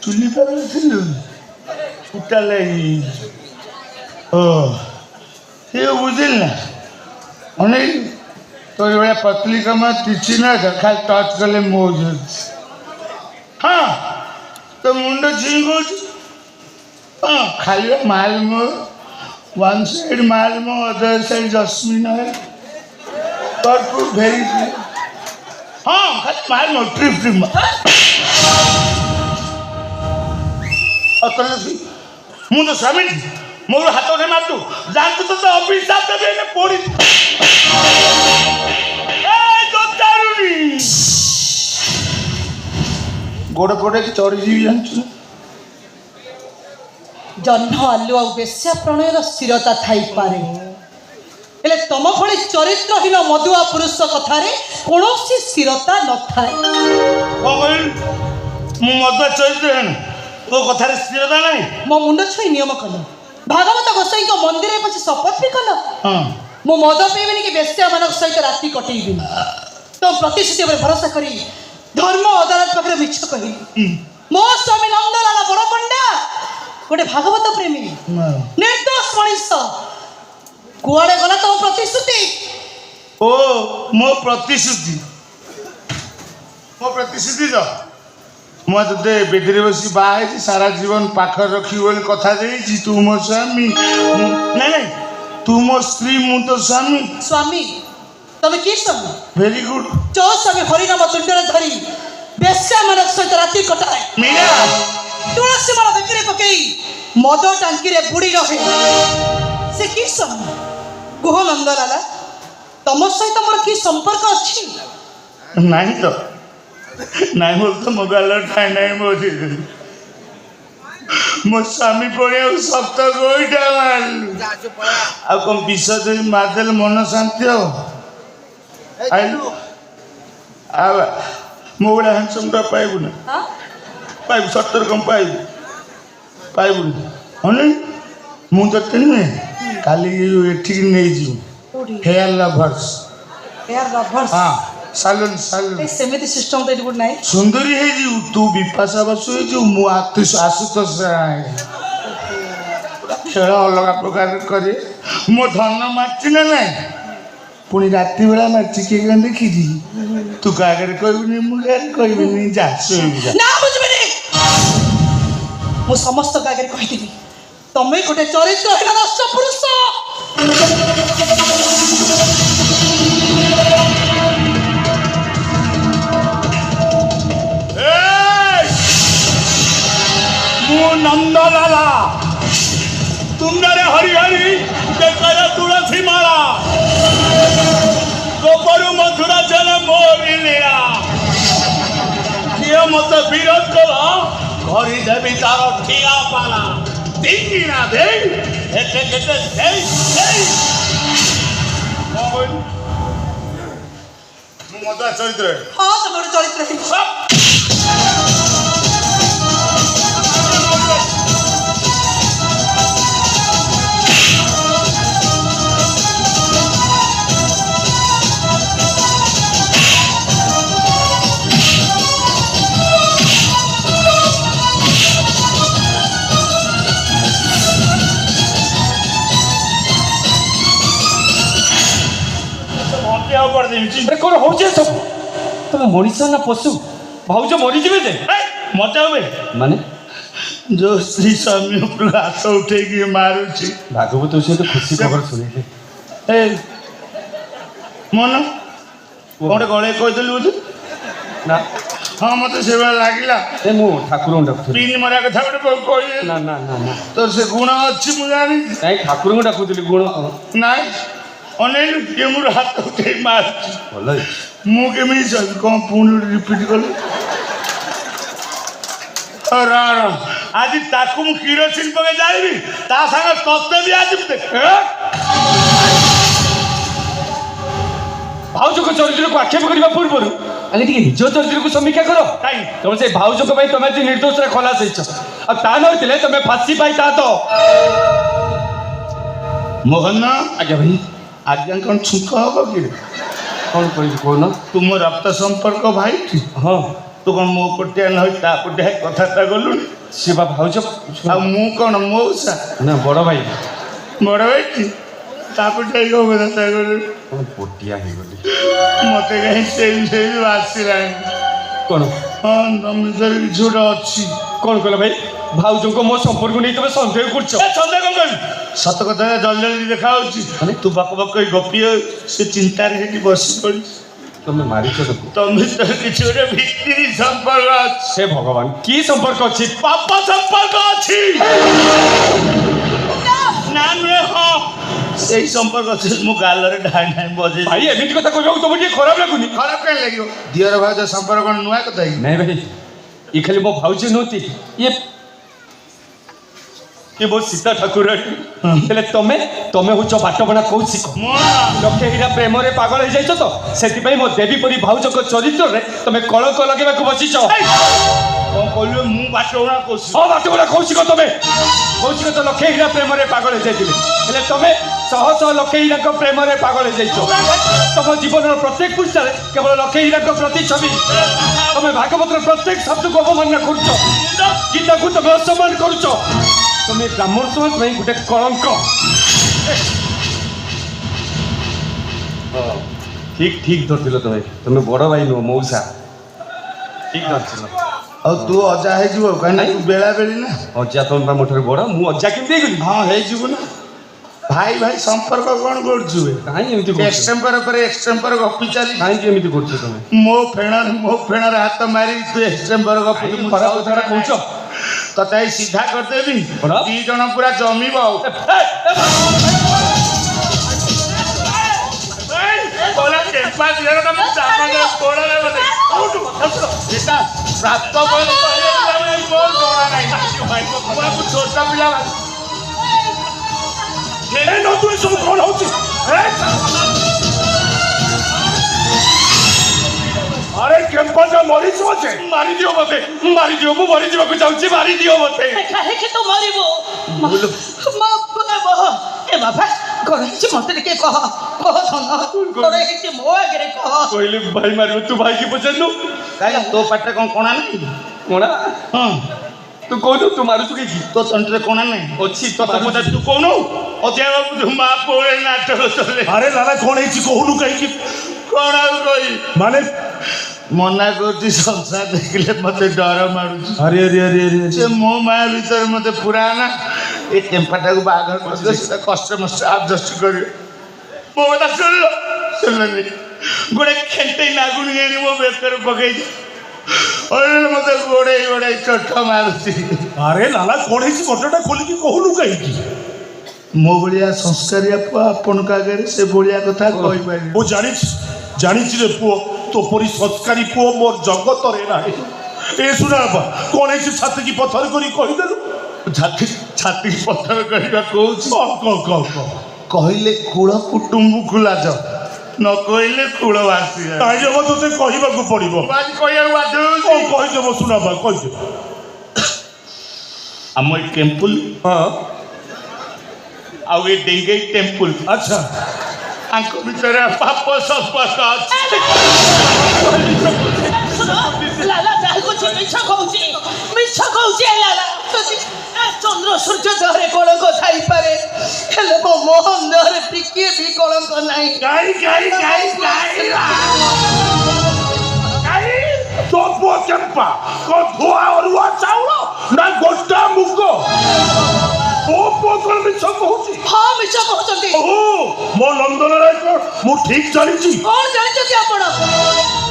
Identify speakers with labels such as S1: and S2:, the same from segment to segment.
S1: चुली पागल उठा लगी ओ ये बुझिल ना अनेक तो ये पतली कमा किसी ना खाली टच कले मोज हाँ तो मुंडो झिंगो हाँ खाली माल मो वन साइड माल मो अदर साइड जस्मिन है भरपूर भेरी हाँ खाली माल मो ट्रिप ट्रिप और तो मुझे स्वामी मोर हाथ में मार तू जानते तो ऑफिस जाते भी ने पोड़ी ए तो दारुनी गोड़ कोड़े की चोरी जीवी जानछु
S2: जन्म आलु आ बेश्या प्रणयर स्थिरता थाई पारे हेले तम भली चरित्रहीन मधुआ पुरुष कथारे कौनसी स्थिरता न थाए
S1: मु मधुआ चरित्रहीन तो कथारे स्थिरता नहीं
S2: मो मुंड छुई नियम कल भागवत गोसाई को मंदिर में पछे शपथ भी कल मो मद पीबिनी कि बेश्या मानक सहित राति कटेइबी तो प्रतिश्रुति पर भरोसा करी धर्म अदालत पाखे मिछ कहिली मो स्वामी नंदलाल बड़ पंडा गोटे भागवत प्रेमी निर्दोष मनीष कुआड़े गला तो प्रतिश्रुति
S1: ओ मो प्रतिश्रुति जो मैं ते बेदरे बसी बाहर सारा जीवन पाखर रखी बोली कथा देती तू मो स्वामी नहीं तू मो स्त्री मु तो स्वामी
S2: स्वामी तमे की स्वामी
S1: वेरी गुड
S2: जो स्वामी हरिनाम तुंडरे धरी बेश्या मानक सहित राति कटाए
S1: मीरा
S2: तुलसी माला बेकरे पकई मद टांकी रे बुड़ी रहे से की स्वामी गुह नंदलाला तम सहित मोर की संपर्क अच्छी
S1: नहीं तो नहीं बोल तो मोबाइल ठाई नहीं मोदी मो स्वामी पड़े सप्त गोईटा मारू आ कौन विष दे मारदेल मन शांति हो आइलु आ मो बड़ा हैंडसम टा पाइबु ना पाइबु 70 कम पाइबु हने मु तो तेने काली एठी नहीं जी हेयर लवर्स हां सालन
S2: ए सेमिति सिस्टम तो गुड नाही
S1: सुंदरी है जी तू विपाशा बसु है जो मु आशुतोष खेल अलग प्रकार करे मो धन मारची ना नहीं पुणी राति बेला मारची के देखी तू क्या कहबी कहबी जा
S2: ना बुझबेनी मु समस्त आगे कहिदेबी तमे गोटे चरित्रहीन नष्ट पुरुष
S1: नंदलाला तुमरे हरि हरि देखा तुलसी माला गोपरु मधुरा जल मोरी लीला किए मत विरोध कर घरी देवी तार ठिया पाला दिंगी ना दे एते केते दे मु मधुआ चरित्र
S2: हां तमर चरित्र
S3: कौन हो सब तुम मनीष ना पशु भाज मरीजे जे
S1: मजा हुए
S3: माने
S1: जो श्री स्वामी ऊपर हाथ उठे मारुची
S3: भागवत से तो खुशी खबर शुणे
S1: मन कौन गले कहीदेलु बोधे
S3: ना
S1: हाँ मत से लगे
S3: ए मु ठाकुर डाकुथि
S1: पिन मरिया कथा गोटे कही
S3: ना ना ना ना
S1: तो से गुण अच्छी मुझे जानी
S3: नहीं ठाकुर डाकुथि गुण कौन
S1: नाई अनेक किए मोर हाथ उठे मारुची
S3: भल
S1: मुझे कौन पुणी रिपीट कलु आज ताकू मु किरोसिन पके जाइबी ता संग तत्ते भी आज
S3: भाउज को चरित्र को आक्षेप करने पूर्व आगे टे निज चरित्र को समीक्षा कर तुम से भाउज को तुम निर्दोष खलास ता नई तुम फांसी पाई ता तो
S1: मोहन
S3: आज्ञा भाई
S1: आज्ञा कौन छुक हम कि
S3: कौन कह तुम
S1: रक्त संपर्क भाई
S3: हाँ
S1: तो ତୁ କ'ଣ ମୋ ପଟିଆ ନହେଇ ତା ପଟିଆ କଥାଟା ଗଲୁଣି
S3: ସେ ବା ଭାଉଜ
S1: ଆଉ ମୁଁ କ'ଣ ମଉସା
S3: ନା ବଡ଼ ଭାଇ
S1: ବଡ଼ ଭାଇ ତା ପଟିଆ କଥା ଗଲୁଣି
S3: କ'ଣ ପଟିଆ ହେଇଗଲି
S1: ମୋତେ କାହିଁ ସେ ଆସିଲାଣି
S3: କ'ଣ
S1: ହଁ ତମ ଭିତରେ କିଛି ଗୋଟେ ଅଛି
S3: କ'ଣ କହିଲ ଭାଇ ଭାଉଜଙ୍କ ମୋ ସମ୍ପର୍କ ନେଇ ତମେ ସନ୍ଦେହ କରୁଛ
S1: ସନ୍ଦେହ କ'ଣ କରିବି ସତ କଥା ଜଲ୍ଦି ଜଲ୍ଦି ଦେଖାହେଉଛି ତୁ ବକ ବକ ଗପି ସେ ଚିନ୍ତାରେ ସେଠି ବସି ପଡ଼ିଛି
S3: ତମେ ମାରିଛ ତାକୁ
S1: ତମ ଭିତରେ କିଛି ଗୋଟେ ଭିତ୍ତିରି ସମ୍ପର୍କ ଅଛି
S3: ସେ ଭଗବାନ କି ସମ୍ପର୍କ ଅଛି
S1: ପାପ ସମ୍ପର୍କ ଅଛି ନା ନୁହେଁ ହଁ ସେଇ ସମ୍ପର୍କ ଅଛି ମୁଁ ଗାଲରେ ଢାଇ ଢାଇ ବଜେଇ
S3: ଭାଇ ଏମିତି କଥା କହିବାକୁ ତମକୁ ଟିକେ ଖରାପ ଲାଗୁନି
S1: ଖରାପ କାହିଁ ଲାଗିବ ଦିଅର ଭାଉଜ ସମ୍ପର୍କ କ'ଣ ନୂଆ କଥା କି
S3: ନାଇଁ ଭାଇ ଇଏ ଖାଲି ମୋ ଭାଉଜ ନୁହନ୍ତି ଇଏ ମୋ ସୀତା ଠାକୁରାଣୀ ହେଲେ ତମେ ହଉଛ ବାଟବଣା କହୁଛି ଲକ୍ଷେ ହୀରା ପ୍ରେମରେ ପାଗଳ ହେଇଯାଇଛ ତ ସେଥିପାଇଁ ମୋ ଦେବୀ ପରି ଭାଉଜଙ୍କ ଚରିତ୍ରରେ ତମେ କଳଙ୍କ ଲଗେଇବାକୁ ବସିଛ
S1: କ'ଣ କହିଲୁ ମୁଁ ବାଟବଣା କହୁଛି
S3: ହଁ ବାଟବଣା କହୁଛି ତ ତମେ କହୁଛି ତ ଲକ୍ଷେ ହୀରା ପ୍ରେମରେ ପାଗଳ ହେଇଯାଇଥିଲେ ହେଲେ ତମେ ଶହ ଶହ ଲକ୍ଷେ ହୀରାଙ୍କ ପ୍ରେମରେ ପାଗଳ ହେଇଯାଇଛ ତମ ଜୀବନର ପ୍ରତ୍ୟେକ ପୃଷ୍ଠାରେ କେବଳ ଲକ୍ଷେ ହୀରାଙ୍କ ପ୍ରତିଛବି ତମେ ଭାଗବତର ପ୍ରତ୍ୟେକ ଶବ୍ଦକୁ ଅବମାନନା କରୁଛ ଗୀତାକୁ ତମେ ଅସମ୍ମାନ କରୁଛ ତମେ ବ୍ରାହ୍ମଣ ସମାଜ ପାଇଁ ଗୋଟେ କଳଙ୍କ ଠିକ ଧରିଥିଲ ତମେ ବଡ଼ ଭାଇ ନୁହଁ ମଉସା ଠିକ ଧରିଥିଲ
S1: ଆଉ ତୁ ଅଜା ହେଇଯିବ କାହିଁକି ତୁ ବେଳା ବେଳି ନା
S3: ଅଜା ତମେ ବା ମୋ ଠାରୁ ବଡ଼ ମୁଁ ଅଜା କେମିତି ହେଇଗଲି
S1: ହଁ ହେଇଯିବୁ ନା ଭାଇ ଭାଇ ସମ୍ପର୍କ କ'ଣ କରୁଛୁ
S3: କାହିଁକି ଏମିତି କରୁଛ
S1: ଏକ୍ସଟେମ୍ପର ପରେ ଏକ୍ସଟେମ୍ପର ଗପି ଚାଲି
S3: କାହିଁକି ଏମିତି କରୁଛ ତମେ
S1: ମୋ ଫେଣରେ ହାତ ମାରି ତୁ ଏକ୍ସଟେମ୍ପର ଗପୁଛୁ ମୁଁ
S3: ଖରାପ କଥାଟା କହୁଛ
S1: ତତେ ସିଧା କରିଦେବି
S3: କ'ଣ?
S1: 2 ଜଣ ପୁରା ଜମିବ ଆଉ ପ୍ରାପ୍ତ ଛୋଟ ପିଲା
S3: ସବୁ କ'ଣ ହଉଛି ଆରେ କେମ୍ପାଟା ମରିଛ ଅଛି ମାରିଦିଅ ମତେ ମାରିଦିଅ ମୁଁ ମରିଯିବାକୁ ଚାହୁଁଛି ମାରିଦିଅ ମତେ
S2: କାହିଁକି ତୁ ମରିବୁ ଏ ବାବା କ'ଣ ହେଇଛି ମତେ ଟିକେ କହ ଧନ କ'ଣ ହେଇଛି ମୋ ଆଗରେ କହ
S3: କହିଲେ ଭାଇ ମାରିବ ତୁ ଭାଇକି ପଚାରିଲୁ
S1: କାହିଁ ତୋ ପାଟିରେ କ'ଣ କଣା ନାହିଁ
S3: କଣା
S1: ହଁ
S3: ତୁ କହୁନୁ ତୁ ମାରୁଛୁ କି
S1: ତୋ ତଣ୍ଟିରେ କଣା ନାହିଁ
S3: ଅଛି
S1: ତତେ ପଚାର ତୁ କହୁନୁ ଅଧ୍ୟାପକ ମା ପୁଅ ନାଟକ ଚଲେ
S4: ଆରେ ଦାଦା କ'ଣ ହେଇଛି କହୁନୁ କାହିଁକି
S1: କ'ଣ ଆଉ କହି
S4: ମାନେ
S1: ମନା କରୁଛି ସଂସାର ଦେଖିଲେ ମତେ ଡର ମାରୁଛି
S4: ଆରେ ଆରେ ଆରେ ଆରେ
S1: ସେ ମୋ ମାୟା ଭିତରେ ମତେ ପୁରା ନା ଏ ଟେମ୍ପାଟାକୁ ବାହାଘର କରିଦେଲେ ସେଟା କଷ୍ଟ ମଷ୍ଟ ଆଡଜଷ୍ଟ କରିବେ ମୋ କଥା ଶୁଣିଲନି ଗୋଟେ ଖେଣ୍ଟେଇ ନାଗୁଣି ଆଣି ମୋ ବେକରେ ପକେଇଛି ମତେ ଗୋଡ଼େଇ ଚୋଟ ମାରୁଛି
S4: ଆରେ ଲାଲା କ'ଣ ହେଇଛି ଘଟଣାଟା ଖୋଲିକି କହୁନୁ କାହିଁକି
S1: ମୋ ଭଳିଆ ସଂସ୍କାରିଆ ପୁଅ ଆପଣଙ୍କ ଆଗରେ ସେ ଭଳିଆ କଥା କହିପାରିବି
S4: ମୁଁ ଜାଣିଛି ରେ ପୁଅ ତୋ ପରି ସଂସ୍କାରୀ ପୁଅ ମୋର ଜଗତରେ ନାହିଁ ଏ ଶୁଣା ବାପା କ'ଣ ହେଇଛି ଛାତିକି ପଥର କରି କହିଦେଲୁ
S1: ଛାତି ପଥର କରିବା କହୁଛି
S4: କହ
S1: କହିଲେ କୂଳ କୁଟୁମ୍ବକୁ ଲାଜ ନ କହିଲେ କୂଳ ବାସି
S4: କାହିଁକି ହବ ତୋତେ କହିବାକୁ ପଡ଼ିବ
S1: ଆଜି କହିବାକୁ ବାଧ୍ୟ
S4: କ'ଣ କହିଦେବ ଶୁଣା ବା କହିଦେବ
S1: ଆମ ଏ ଟେମ୍ପୁଲ
S4: ହଁ
S1: ଆଉ ଏ ଡେଙ୍ଗେଇ ଟେମ୍ପୁଲ
S4: ଆଚ୍ଛା
S1: ଆଙ୍କ ଭିତରେ ପାପ ସମ୍ପର୍କ ଅଛି
S2: ଲାଲା ଯାହା କହୁଛି ମିଛ କହୁଛି ଲାଲା ଚନ୍ଦ୍ର ସୂର୍ଯ୍ୟ ଦେହରେ କଳଙ୍କ ଥାଇପାରେ ହେଲେ ମୋ ମୋହନ ଦେହରେ ଟିକିଏ ବି କଳଙ୍କ ନାହିଁ
S4: ତୋ ପୁଅ କେମ୍ପା କ'ଣ ଧୂଆ ଅରୁଆ ଚାଉଳ ନା ଗୋଟା ମୁଗ ମୋ ପୁଅ କ'ଣ ମିଛ କହୁଛି
S2: ହଁ ମିଛ କହୁଛନ୍ତି
S4: ମୋ ନନ୍ଦନ ରାୟ ମୁଁ ଠିକ୍ ଜାଣିଛି
S2: କ'ଣ ଜାଣିଛନ୍ତି ଆପଣ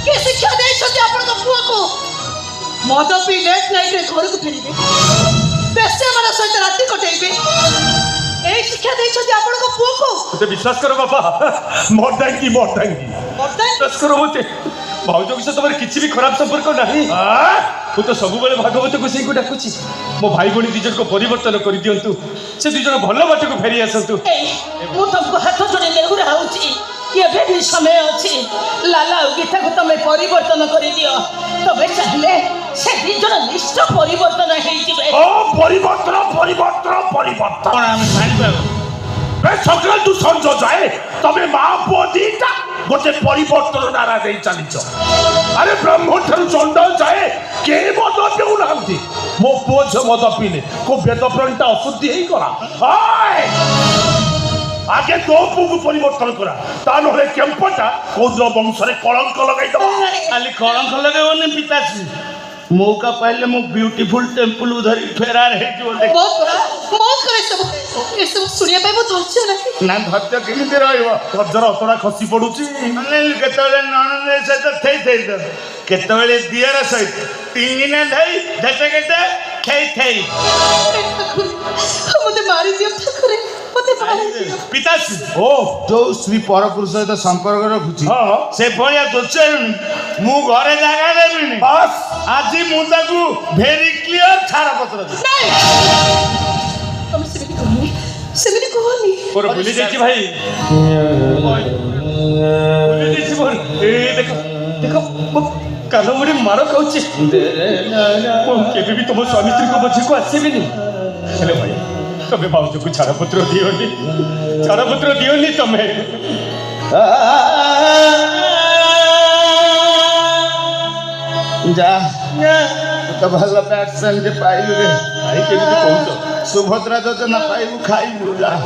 S2: କି ଶିକ୍ଷା ଦେଇଛନ୍ତି ଆପଣଙ୍କ ପୁଅକୁ ମଦ ପିଇ ଲେଟ୍ ନାଇଟ୍ରେ ଘରକୁ ଫେରିବେ ବେଶ୍ୟାମାନ ସହିତ ରାତି କଟେଇବେ ଏଇ ଶିକ୍ଷା ଦେଇଛନ୍ତି ଆପଣଙ୍କ ପୁଅକୁ
S3: ମତେ ବିଶ୍ୱାସ କର ବାପା
S4: ମର୍ଦାଙ୍ଗି
S3: ବିଶ୍ୱାସ କର ମତେ ଭାଉଜଙ୍କ ସହ ତମର କିଛି ବି ଖରାପ ସମ୍ପର୍କ ନାହିଁ ମୁଁ ତ ସବୁବେଳେ ଭାଗବତକୁ ସେଇକୁ ଡାକୁଛି ମୋ ଭାଇ ଭଉଣୀ 2 ଜଣଙ୍କ ପରିବର୍ତ୍ତନ କରିଦିଅନ୍ତୁ ସେ 2 ଜଣ ଭଲ ବାଟକୁ ଫେରି ଆସନ୍ତୁ
S2: ମୁଁ ତମକୁ ହାତ ଯୋଡ଼ି ନେହୁରା ହଉଛି ଏବେ ବି ସମୟ ଅଛି ଲାଲା ଆଉ ଗୀତାକୁ ତମେ ପରିବର୍ତ୍ତନ କରିଦିଅ ତମେ ଚାହିଁଲେ ସେ 2 ଜଣ ନିଶ୍ଚୟ ପରିବର୍ତ୍ତନ ହେଇଯିବେ
S4: ପରିବର୍ତ୍ତନ
S1: କ'ଣ ଆମେ ଜାଣିପାରୁ
S4: ସକାଳଠୁ ସଞ୍ଜ ଯାଏ ତମେ ମା ପୁଅ ଦିଟା ଗୋଟେ ପରିବର୍ତ୍ତନ ନାରା ଦେଇ ଚାଲିଛ। ଆରେ ବ୍ରହ୍ମ ଠାରୁ ଚଣ୍ଡ ଯାଏ କେହି ମଦ ପିଉନାହାନ୍ତି। ମୋ ପୁଅ ଝିଅ ମଦ ପିଇଲେ କୋଉ ବେଦ ପ୍ରାଣୀଟା ଅଶୁଦ୍ଧି ହେଇଗଲା। ଆଗେ ତୋ ପୁଅକୁ ପରିବର୍ତ୍ତନ କରା, ତା ନହେଲେ କେମ୍ପଟା କୋଉଦିନ ବଂଶରେ କଳଙ୍କ ଲଗାଇଦବ।
S1: ଖାଲି କଳଙ୍କ ଲଗେଇବନି ପିତାଶ୍ରୀ, ମୌକା ପାଇଲେ ମୁଁ ବ୍ୟୁଟିଫୁଲ ଟେମ୍ପଲକୁ ଧରି ଫେରାର ହେଇଯିବ।
S2: ବହୁତ କରେ ଏସବୁ ଶୁଣିବା ପାଇଁ ମୁଁ ଧୈର୍ଯ୍ୟ ନାହିଁ।
S1: ନା ଧୈର୍ଯ୍ୟ କେମିତି ରହିବ?
S4: ରଜର ଅତଡ଼ା ଖସି ପଡୁଛି।
S1: କେତେବେଳେ ନଣନ୍ଦ ସହିତ ଥେଇ କେତେବେଳେ ଦିଅର ସହିତ ଟିଙ୍ଗିନା ଧାଇ ଝେଟେ କେଟେ ଥେଇ
S2: ମତେ ମାରିଦିଅ ଠାକୁରେ, ମତେ ମାରିଦିଅ।
S1: ପିତାଶ୍ରୀ
S4: ଓ
S1: ଯୋଉ ସ୍ତ୍ରୀ ପରପୁରୁଷ ସହିତ ସମ୍ପର୍କ ରଖୁଛି
S4: ହଁ।
S1: ସେ ଭଳିଆ ଦୋଚାରୁନି, ମୁଁ ଘରେ ଜାଗା ଦେବିନି।
S4: ବାସ୍
S1: ଆଜି ମୁଁ ତାକୁ ଭେରି କ୍ଲିୟର ଛାଡ଼ପତ୍ର ଦେବି।
S2: ନାଇଁ, ତମେ ସେମିତି କୁହନି, ସେମିତି କୁହନି।
S3: ମୋର ଭୁଲି ଯାଇଛି ଭାଇ, ଭୁଲି ଯାଇଛି ମୋର। ଏ ଦେଖ ଦେଖ ମୋ କାନ ମୁড়ି ମାର ଖାଉଛି। ମୁଁ କେବେ ବି ତମ ସ୍ୱାମୀ ସ୍ତ୍ରୀଙ୍କ ମଝିକୁ ଆସିବିନି। ହେଲେ ଭାଇ ତମେ ଭାଉଜକୁ ଛାଡ଼ପତ୍ର ଦିଅନି, ଛାଡ଼ପତ୍ର ଦିଅନି ତମେ।
S1: ଯା ତ ଭଲ ପ୍ୟାସେଞ୍ଜ ପାଇଲୁ ରେ।
S3: ଭାଇ କେମିତି କହୁଛ?
S1: ସୁଭଦ୍ରା ଯୋଜନା ପାଇବୁ, ଖାଇବୁ।